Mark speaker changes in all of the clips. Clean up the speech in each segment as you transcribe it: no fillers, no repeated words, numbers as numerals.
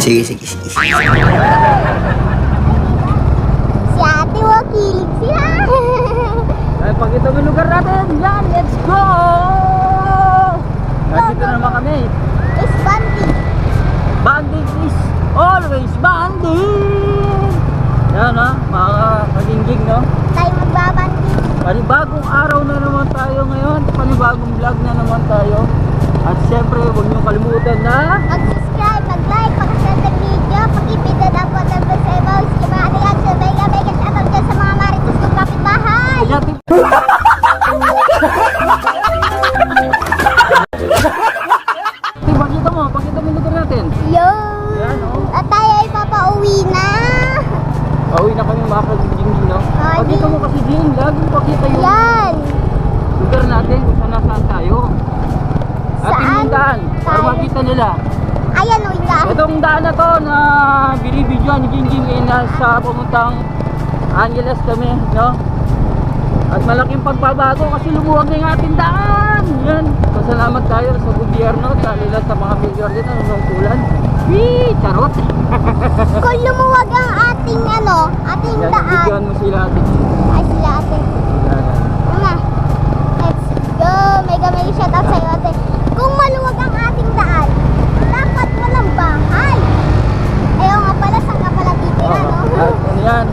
Speaker 1: Sige, sige, sige.
Speaker 2: Si ate wakilig siya.
Speaker 3: Ay, pakita mo yung lugar natin. Yan, let's go! Nandito naman kami.
Speaker 2: Is banding.
Speaker 3: Banding is always banding! Yan ha, mga kagingging, no?
Speaker 2: Tayo magbabanding.
Speaker 3: Panibagong araw na naman tayo ngayon. Panibagong vlog na naman tayo. At syempre, huwag niyo kalimutan na
Speaker 2: Mag-subscribe, mag-like, pag-share ng video, pag-ipindan ang button sa ibaw. Skimani yan, so mega shoutout dyan sa mga marites kong kapitbahay.
Speaker 3: Pakita mo yung lugar natin.
Speaker 2: Yo!
Speaker 3: Yan, oh.
Speaker 2: At tayo ay papauwi na.
Speaker 3: Pauwi na kami mga kagingging, no?
Speaker 2: Ay,
Speaker 3: Pakita mo kasi din, laging pakita yung
Speaker 2: Yan!
Speaker 3: lugar natin kung saan nasaan tayo. Ating
Speaker 2: Saan
Speaker 3: yung daan, para
Speaker 2: tayo?
Speaker 3: makita nila.
Speaker 2: Ayan o, yan.
Speaker 3: Itong daan na to na binibidyoan ni Gingging ay nasa pamuntang Angeles kami, no? At malaking pagbabago kasi lumuwag na yung ating daan. Yan. Pasalamat tayo sa gobyerno, lalo na sa mga mayor din na nungkulan. Wee! Charot!
Speaker 2: Kung lumuwag ang ating ating
Speaker 3: Yan,
Speaker 2: daan.
Speaker 3: bidyoan mo sila atin.
Speaker 2: Ay, sila ate.
Speaker 3: Yan.
Speaker 2: Una, let's go. Mega shoutout sa'yo ate. Kung maluwag ang ating daan, dapat walang bahay. Ayaw nga pala, saan nga pala titira, no?
Speaker 3: Ano yan?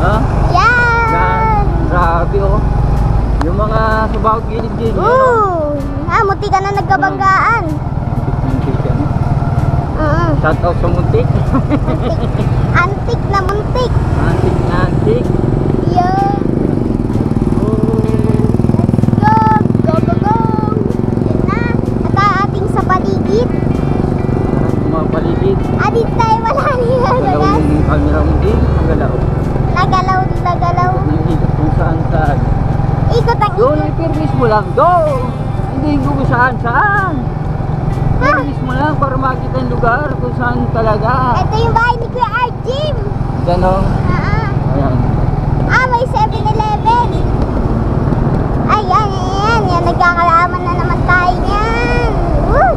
Speaker 3: Ha? Yan.
Speaker 2: Yan!
Speaker 3: Grabe oh. Yung mga subawat gilid-gilid.
Speaker 2: Ooh! Munti ka na nagkabanggaan.
Speaker 3: Shout out sa muntik.
Speaker 2: Antik na muntik.
Speaker 3: Antik na antik.
Speaker 2: Yan. Let's go. Go, go, go. Yan na. At ang ating sa paligid.
Speaker 3: Mga paligid.
Speaker 2: Adit tayo wala niya.
Speaker 3: Nagalaw yung camera mo din. Nagalaw.
Speaker 2: Nagalaw, nagalaw.
Speaker 3: Nangikot kung saan saan.
Speaker 2: Ikot ang
Speaker 3: Go,
Speaker 2: ikot.
Speaker 3: i-permis mo lang. Go! Hindi kung saan saan. Permis mo lang para makita yung lugar kung saan talaga.
Speaker 2: Ito yung bahay ni Kuya Arjim.
Speaker 3: Ganon. Ayan.
Speaker 2: May 7-Eleven. Ayan, ayan. Yan, nagkakaalaman na naman tayo yan. Woo!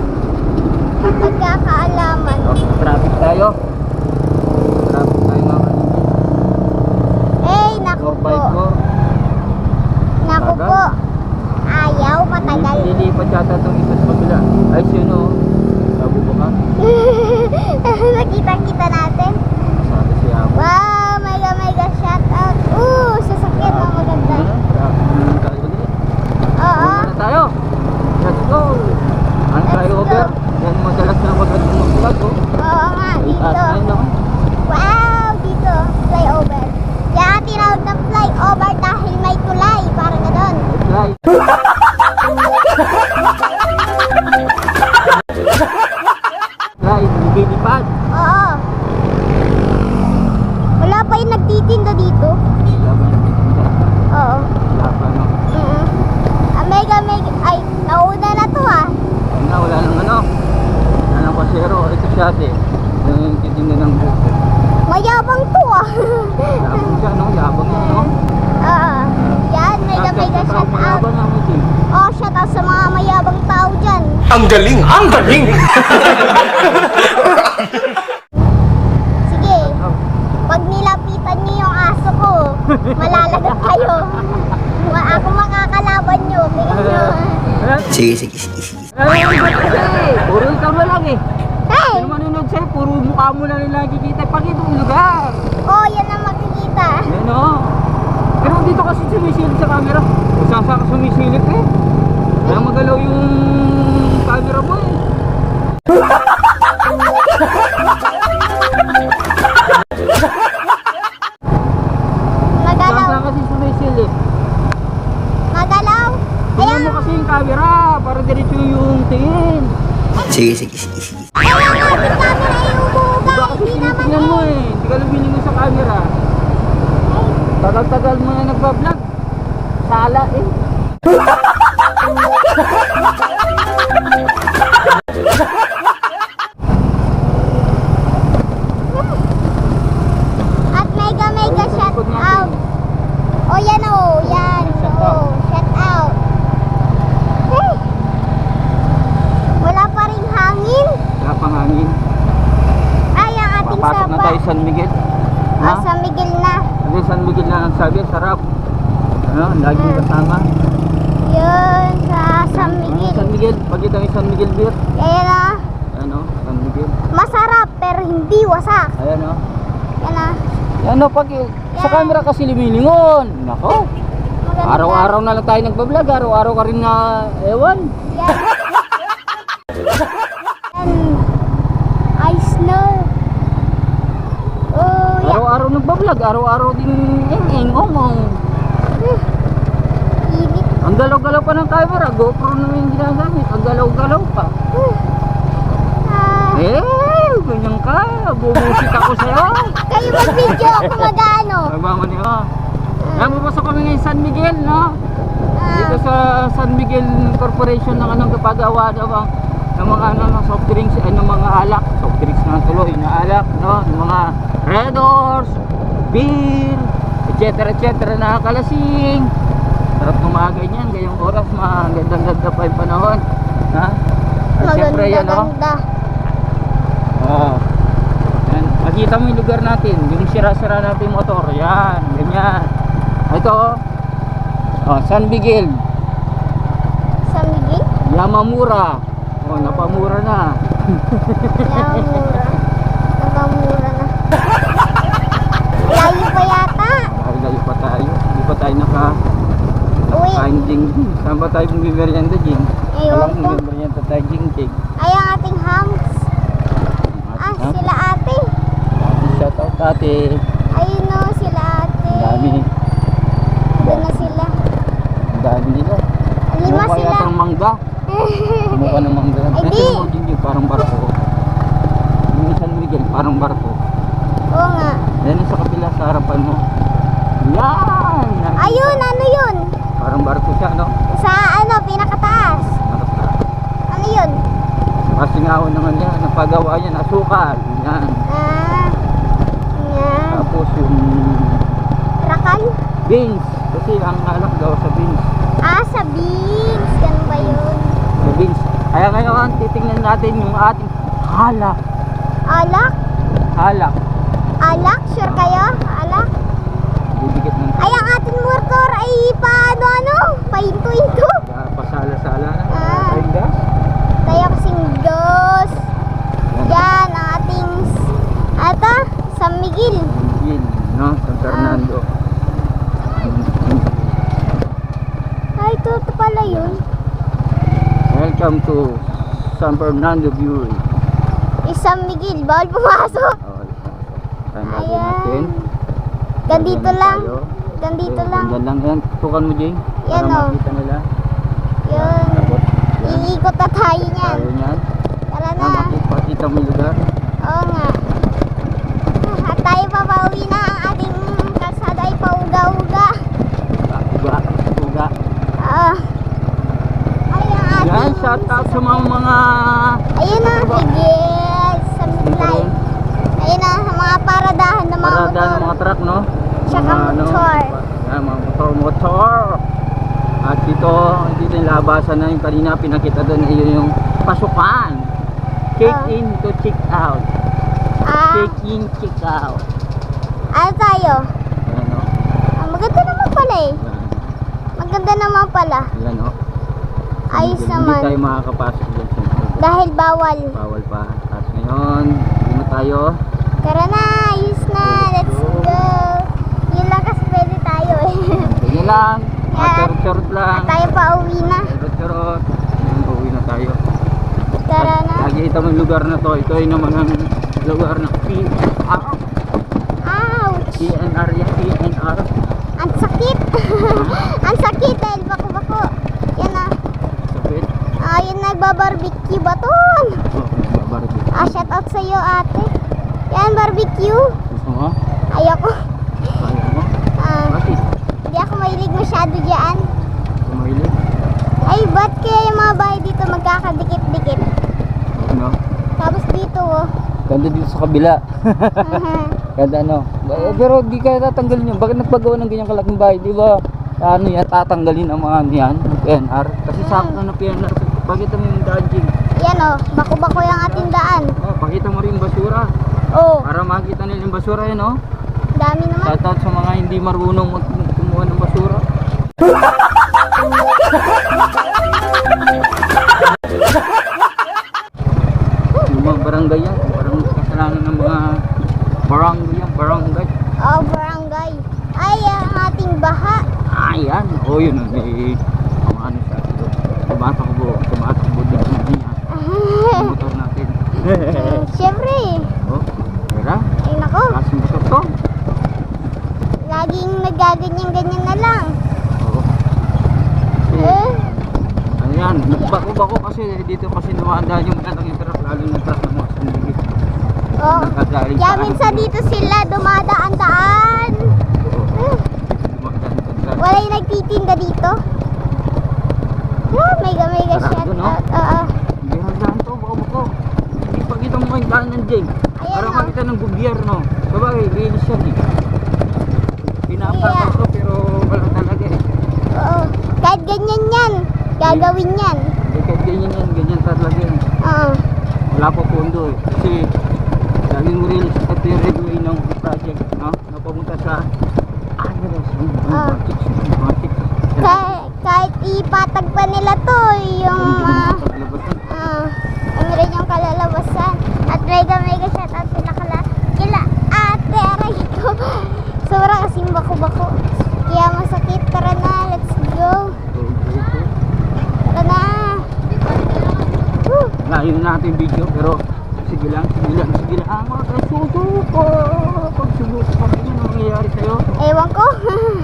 Speaker 2: Nagkakaalaman.
Speaker 3: Okay, traffic tayo. Traffic tayo mga kanina.
Speaker 2: Eh, naku
Speaker 3: Go
Speaker 2: po.
Speaker 3: bike ko.
Speaker 2: Naku
Speaker 3: Tagal.
Speaker 2: po. Ayaw, matagal.
Speaker 3: Lilipat yata itong isa sa kabila. Ay, sino? Labo ba ka?
Speaker 2: Nakita-kita natin.
Speaker 3: Sabi si Abo.
Speaker 2: Wow, mega shoutout. Sasakyan mo maganda.
Speaker 3: Traffic naman tayo ulit.
Speaker 2: Oo.
Speaker 3: Una na tayo. Let's go. Ang
Speaker 2: Let's
Speaker 3: flyover. Yan madalas na madalas ng vlog, oh.
Speaker 2: Oo nga,
Speaker 3: Ay,
Speaker 2: dito.
Speaker 3: taas na yun, oh.
Speaker 2: Wow, dito. Flyover. Kaya tinawag ng flyover dahil may tulay. Parang gano'n.
Speaker 3: Fly. Fly, lumilipad.
Speaker 2: Oo. Wala pa yung nagtitinda dito.
Speaker 3: Wala ba yung titinda?
Speaker 2: Oo.
Speaker 3: Wala pa, no?
Speaker 2: Mega. Ay, nauna na to ah.
Speaker 3: Ayun na, wala nang ano. Wala nang pasero. Ito siya, ate. Yung titinda ng buko.
Speaker 2: Mayabang to ah.
Speaker 3: Yabang siya, no? Yabang yun, no?
Speaker 2: Oo. Yan, mega shoutout.
Speaker 3: Yabang na mo, Jim.
Speaker 2: Oh, shoutout sa mga mayabang tao dyan.
Speaker 1: Ang galing! Ang galing!
Speaker 2: Sige, pag nilapitan niyo yung aso ko, malalagat kayo. Ako makakalaban nyo. Tingnan nyo.
Speaker 1: Sige, sige, sige, sige.
Speaker 3: Puro ikaw na lang eh.
Speaker 2: Hey!
Speaker 3: Sino manunod sa'yo, puro mukha mo na rin nakikita. Pakita yung lugar.
Speaker 2: Oh, yan ang makikita.
Speaker 3: Yan o. Pero dito kasi sumisilip sa camera. Kung saan saan ka sumisilip eh. Kaya magalaw yung camera mo eh. Saan
Speaker 2: Magalaw.
Speaker 3: saan kasi sumisilip.
Speaker 2: Magalaw.
Speaker 3: Tingnan
Speaker 2: Ayan.
Speaker 3: mo kasi yung camera para diretso yung tingin.
Speaker 1: Sige, sige, sige, sige.
Speaker 2: Ayan nga, yung camera yung umuuga.
Speaker 3: Diba kasi
Speaker 2: Hindi naman
Speaker 3: tinitingnan mo eh. Hindi ka lang biningon sa camera. Tagal-tagal mo na nagbablog. Sala eh.
Speaker 2: At mega shout out. Oh, yan oh. Yan.
Speaker 3: Shout
Speaker 2: Oh,
Speaker 3: out.
Speaker 2: shout out. Hey. Wala pa ring hangin.
Speaker 3: Wala pang hangin.
Speaker 2: Ay,
Speaker 3: na tayo San Miguel.
Speaker 2: Ah, San Miguel na.
Speaker 3: Kasi San Miguel na nagsabi, sarap. Ano, laging kasama.
Speaker 2: Yun, sa San
Speaker 3: Ano,
Speaker 2: Miguel.
Speaker 3: San Miguel, pakita mo yung San Miguel beer.
Speaker 2: Ayan o.
Speaker 3: Ano, San Miguel.
Speaker 2: Masarap pero hindi wasak.
Speaker 3: Ayan o.
Speaker 2: Yan o.
Speaker 3: Yan o, pag sa camera kasi lumilingon. Nako,
Speaker 2: Maganda.
Speaker 3: araw-araw na lang tayo nagbablog. Araw-araw ka rin na, ewan.
Speaker 2: Yan. Yan. I snow. Oh, yan.
Speaker 3: Araw-araw nagbablog. Araw-araw din ong.
Speaker 2: Init.
Speaker 3: Ang galaw-galaw pa ng camera. GoPro na yung ginagamit. Ang galaw-galaw pa.
Speaker 2: Ah,
Speaker 3: Ganyan ka. Bumusit ako sa'yo.
Speaker 2: kayo mag-video ako mag-ano.
Speaker 3: Nagmaman niyo. Yan, mapasok kami ngayon San Miguel, no? Dito
Speaker 2: Ah,
Speaker 3: sa San Miguel Corporation ng anong kapagawa ng mga ng soft drinks, ng mga alak. Soft drinks na tuloy, na alak, no? Ng mga Red Horse, beer, etc. na kalasing. Sarap umaga niyan, ngayong oras, magandang-ganda pa yung panahon. Ha? At syempre yan, no?
Speaker 2: maganda-ganda.
Speaker 3: Oo. Yan. Makita mo yung lugar natin, yung sira-sira natin yung motor. Yan, ganyan. Ito, oh, San Miguel,
Speaker 2: San Miguel?
Speaker 3: Yamamura. Oh, napamura na.
Speaker 2: Nakamura. Nakamura na. Layo pa yata.
Speaker 3: Layo pa tayo. Hindi pa tayo
Speaker 2: Uy,
Speaker 3: kain jing. Saan ba tayo bumiberienda, Jing?
Speaker 2: Ewan
Speaker 3: Alam
Speaker 2: ko.
Speaker 3: mo bumiberienda tayo, Jing.
Speaker 2: ay ang ating hams. Ah, sila ate.
Speaker 3: Shout out ate.
Speaker 2: Ayun o, sila ate.
Speaker 3: Ang dami.
Speaker 2: Doon na sila.
Speaker 3: Ang dami nila.
Speaker 2: 5
Speaker 3: Mukha
Speaker 2: sila.
Speaker 3: yata ng mangga. Mukha ng mangga.
Speaker 2: Ay,
Speaker 3: Ito
Speaker 2: di.
Speaker 3: yung Jing, parang barko. Yung San Miguel, parang barko.
Speaker 2: Oo nga.
Speaker 3: Yan sa kapila sa harapan mo. Yan!
Speaker 2: Ayun, ano yun?
Speaker 3: Parang barko siya, no?
Speaker 2: Sa ano, pinakataas. Ano yun?
Speaker 3: Pasingawon naman yan. Napagawa yan, asukal. Yan.
Speaker 2: Ah, yan.
Speaker 3: Tapos yung
Speaker 2: Rakal?
Speaker 3: beans. Kasi ang alak daw sa beans.
Speaker 2: Ah, sa beans. Ganun ba yun?
Speaker 3: Sa beans. Kaya ngayon, titingnan natin yung ating halak.
Speaker 2: Alak?
Speaker 3: Halak.
Speaker 2: Alak? Sure kayo? Alak?
Speaker 3: Bibigit ng
Speaker 2: Ay, ang ating motor ay paano? Pahinto-hinto.
Speaker 3: pasala-sala na.
Speaker 2: Ah.
Speaker 3: Ayun gas.
Speaker 2: Tayo kasing dos. Yan, ang ating San Miguel.
Speaker 3: Yun, no? San Fernando.
Speaker 2: Ay, ito pala yun.
Speaker 3: Welcome to San Fernando Brewery.
Speaker 2: San Miguel, bawal pumasok.
Speaker 3: Tayo natin.
Speaker 2: Gandito lang. Gandito lang.
Speaker 3: Gandyan lang yan. Tukan mo, Jing.
Speaker 2: Yan,
Speaker 3: Para
Speaker 2: oh.
Speaker 3: makita nila.
Speaker 2: Yun.
Speaker 3: Tapos, yan.
Speaker 2: Iikot na tayo niyan.
Speaker 3: Tayo yan.
Speaker 2: Tara na.
Speaker 3: Makita mo yung lugar.
Speaker 2: Oo nga. At tayo papauwi na. Ang ating kalsada ay pauga-uga.
Speaker 3: Uga.
Speaker 2: Ah. Ay, ang ating...
Speaker 3: Yan, shout out sa mga
Speaker 2: Ayun na, Miguel. Sa Miglay. Ayun na, sa mga paradahan ng mga
Speaker 3: parada ng
Speaker 2: motor.
Speaker 3: mga truck, no?
Speaker 2: Tsaka motor.
Speaker 3: Yan, mga motor. At dito yung labasan na yung kanina pinakita doon, yun yung pasukan. Check
Speaker 2: Ah.
Speaker 3: in to check out.
Speaker 2: Ah,
Speaker 3: Check in, check out.
Speaker 2: ano tayo?
Speaker 3: Yan, no?
Speaker 2: Ah, maganda naman pala eh.
Speaker 3: Yan,
Speaker 2: Maganda naman pala.
Speaker 3: yan, no?
Speaker 2: Ayos
Speaker 3: Hindi
Speaker 2: naman.
Speaker 3: tayo makakapasok dyan sa
Speaker 2: Dahil bawal.
Speaker 3: bawal pa. At ngayon, dito tayo.
Speaker 2: Tara na, ayos na. Let's go. Yun lang kasi pwede tayo eh.
Speaker 3: Ganyan lang.
Speaker 2: Yan.
Speaker 3: Charot-charot lang.
Speaker 2: Tayo pa uwi na.
Speaker 3: Charot-charot. Yan, uwi na tayo.
Speaker 2: Tara na.
Speaker 3: Nakikita mo yung lugar na to. Ito ay naman ang lugar ng PNR.
Speaker 2: Ouch!
Speaker 3: PNR yan, PNR.
Speaker 2: Ang sakit. Ang sakit dahil bako-bako. Yan na.
Speaker 3: Sakit.
Speaker 2: Ayun, nagbabarbecue ba ton?
Speaker 3: Oh, barbecue.
Speaker 2: Ah, shout out sa iyo ate. Yan, barbecue.
Speaker 3: Gusto mo?
Speaker 2: Ayoko.
Speaker 3: Ayaw mo?
Speaker 2: Ah,
Speaker 3: Bakit?
Speaker 2: hindi ako mahilig masyado dyan.
Speaker 3: Kumahilig?
Speaker 2: Ay, ba't kaya yung mga bahay dito magkakadikit-dikit?
Speaker 3: Ano?
Speaker 2: Tapos dito, oh.
Speaker 3: Ganda dito sa kabila. Ganda ano. Pero di kaya tatanggalin yun. Bakit nagpagawa ng ganyang kalaking bahay? Di ba? Ano yan? Tatanggalin ang mga yan. PNR. Kasi sakto na PNR. Pakita mo yung daan, Jing.
Speaker 2: Yan, oh. Bako-bako yung ating daan.
Speaker 3: Oh, pakita mo rin yung basura.
Speaker 2: Oh,
Speaker 3: Para makita nila yung basura yun, oh.
Speaker 2: dami naman.
Speaker 3: Shoutout sa mga hindi marunong kumuha ng basura. Yung mga barangay yan, parang kasalanan ng mga barangay yan, barangay.
Speaker 2: Oh, barangay. Ay, ang ating baha.
Speaker 3: Ayan, oh yun, may mga ano siya. Tumatakbo din niya. Yung motor natin.
Speaker 2: Siyempre.
Speaker 3: Oh, tira,
Speaker 2: Ay, nako.
Speaker 3: kasing motor to.
Speaker 2: Laging nagaganyan-ganyan na lang.
Speaker 3: Oo.
Speaker 2: Eh,
Speaker 3: Ano yan, nagbako-bako kasi dito kasi dumadaan yung malaking truck, lalo ng truck ng mga sandigit.
Speaker 2: oh.
Speaker 3: Nagkagaling
Speaker 2: Kaya
Speaker 3: sa
Speaker 2: minsan dito sila dumadaan-daan.
Speaker 3: Oo. Dumadaan sa truck.
Speaker 2: Wala yung nagtitinda dito. Mega
Speaker 3: Sarap
Speaker 2: shout
Speaker 3: dun, no?
Speaker 2: out. Oo.
Speaker 3: Hindi hanggang to, bako-bako. Hindi pa kita mo kayong daan ng Jing.
Speaker 2: Ayan,
Speaker 3: Para
Speaker 2: no?
Speaker 3: makita ng gobyerno. Sabagay, release yan eh. Pinapakal
Speaker 2: Yeah.
Speaker 3: ko pero wala talaga eh.
Speaker 2: Oo. Kahit ganyan yan, gagawin yan.
Speaker 3: Hindi kahit ganyan yan, ganyan talaga eh.
Speaker 2: Oo.
Speaker 3: Wala pa pondo eh. Kasi laging release at yung redway ng project, no? Na papunta sa Angeles, yung
Speaker 2: Ah.
Speaker 3: project.
Speaker 2: Kahit ipatag pa nila to, yung yung rin yung kalalabasan. At mega shout out sila kila ate, aray ko. Sobrang kasing bako-bako. Kaya masakit. Tara na, let's go. Tara na. Woo.
Speaker 3: Layo na natin yung video pero sige lang. Susuko. Pag subuko pa rin yung mangyayari sa'yo.
Speaker 2: Ewan ko.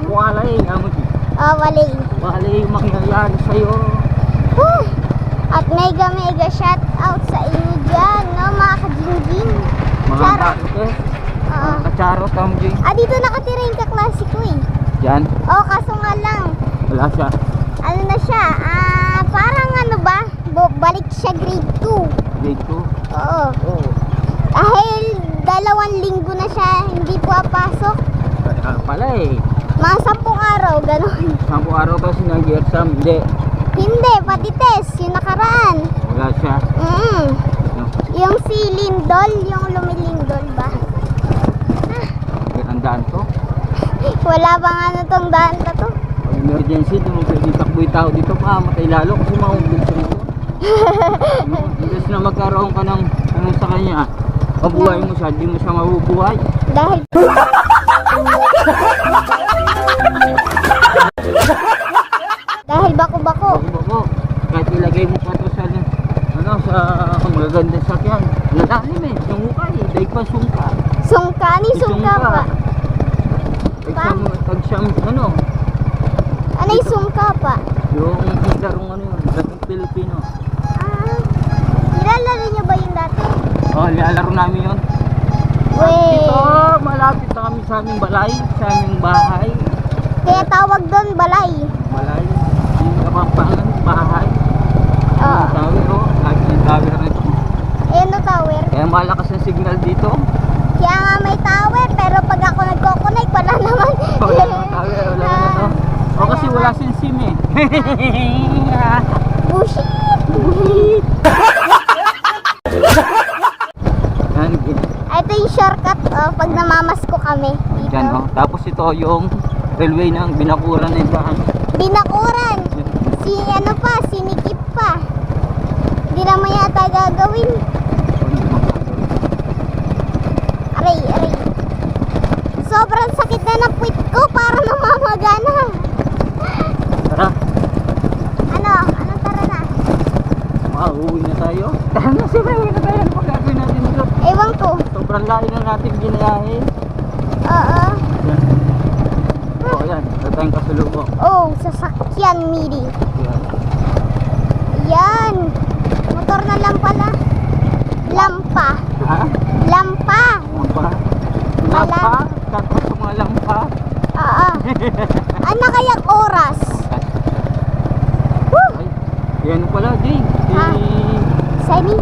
Speaker 3: Wala eh, amot eh.
Speaker 2: Oh, wali.
Speaker 3: Wala yung mangyayari sa'yo.
Speaker 2: Woo. At mega shout out sa inyo dyan, no, mga kajingjing.
Speaker 3: Mga
Speaker 2: Charot.
Speaker 3: bakit eh.
Speaker 2: Oo.
Speaker 3: Kacharo, Tamjing.
Speaker 2: Dito nakatira yung kaklase ko eh.
Speaker 3: Yan,
Speaker 2: Oh, kaso nga lang,
Speaker 3: wala siya.
Speaker 2: ano na siya, parang ano ba, balik siya grade 2.
Speaker 3: Grade 2.
Speaker 2: Oo.
Speaker 3: Oo.
Speaker 2: Dahil 2 linggo na siya hindi papasok.
Speaker 3: Pala eh.
Speaker 2: Mga 10 araw, gano'n.
Speaker 3: 10 araw kasi nag-exam. Hindi.
Speaker 2: Hindi, pati test, yung nakaraan.
Speaker 3: Wala siya. No.
Speaker 2: Yung si Lindol, yung lumilindol ba?
Speaker 3: Ang daan to.
Speaker 2: Wala bang ano tong daan na to?
Speaker 3: Pag emergency, pwede takboy tao dito pa. Matay lalo kasi mahugot siya dito. Imbes na magkaroon ka ng ano sa kanya. Mabuhay mo siya, di mo siya mabubuhay.
Speaker 2: Dahil dahil bako-bako.
Speaker 3: Bako. Kahit ilagay mo pa to sa ano sa magagandang sakyan. Nalalim eh. Yung hukay. Dahil pa sungka.
Speaker 2: Sungka, ni sungka pa.
Speaker 3: Pag siyang ano.
Speaker 2: Ano yung sungka pa?
Speaker 3: Yung larong ano yun. Larong Pilipino.
Speaker 2: Nilalaro niyo ba yung dati?
Speaker 3: Oh, nilalaro namin yun.
Speaker 2: Weh.
Speaker 3: Dito, malapit na kami sa aming balay. Sa aming bahay.
Speaker 2: Kaya tawag doon balay.
Speaker 3: Balay. Yung kapampangan, bahay.
Speaker 2: Oo.
Speaker 3: Tower oh. Lagi yung tower na ito.
Speaker 2: Ayan no tower.
Speaker 3: Kaya malakas ang signal dito.
Speaker 2: Kaya nga may tower, pero pag ako nagko-connect, wala naman.
Speaker 3: Wala naman tower. Wala naman to. O kasi wala sin SIM eh.
Speaker 2: Bullshit!
Speaker 3: Yan,
Speaker 2: Ito yung shortcut pag namamasko kami dito.
Speaker 3: yan oh. Tapos ito yung railway ng binakuran na daan.
Speaker 2: Binakuran. Si ano pa, sinikip pa. Hindi naman yata gagawin. Aray. Sobrang sakit na ng puwit ko para namamagana.
Speaker 3: Tara,
Speaker 2: Anong tara na?
Speaker 3: uuwi na tayo. Tara na, siyempre uuwi na tayo. Ano pa gagawin natin dito?
Speaker 2: Ewan ko.
Speaker 3: Sobrang layo na natin ginayahe.
Speaker 2: Oo.
Speaker 3: Yan. O yan, ito tayong kasulubong.
Speaker 2: Oh, sasakyan midi.
Speaker 3: Yan.
Speaker 2: Yan. Motor na lang pala. Lampa.
Speaker 3: Ha?
Speaker 2: Lampa.
Speaker 3: Lampa? Lampa? Tapos sa mga lampa?
Speaker 2: Oo. Ano kayang oras? Woo!
Speaker 3: Ay, yan pala, Jay.
Speaker 2: Ha? Semi.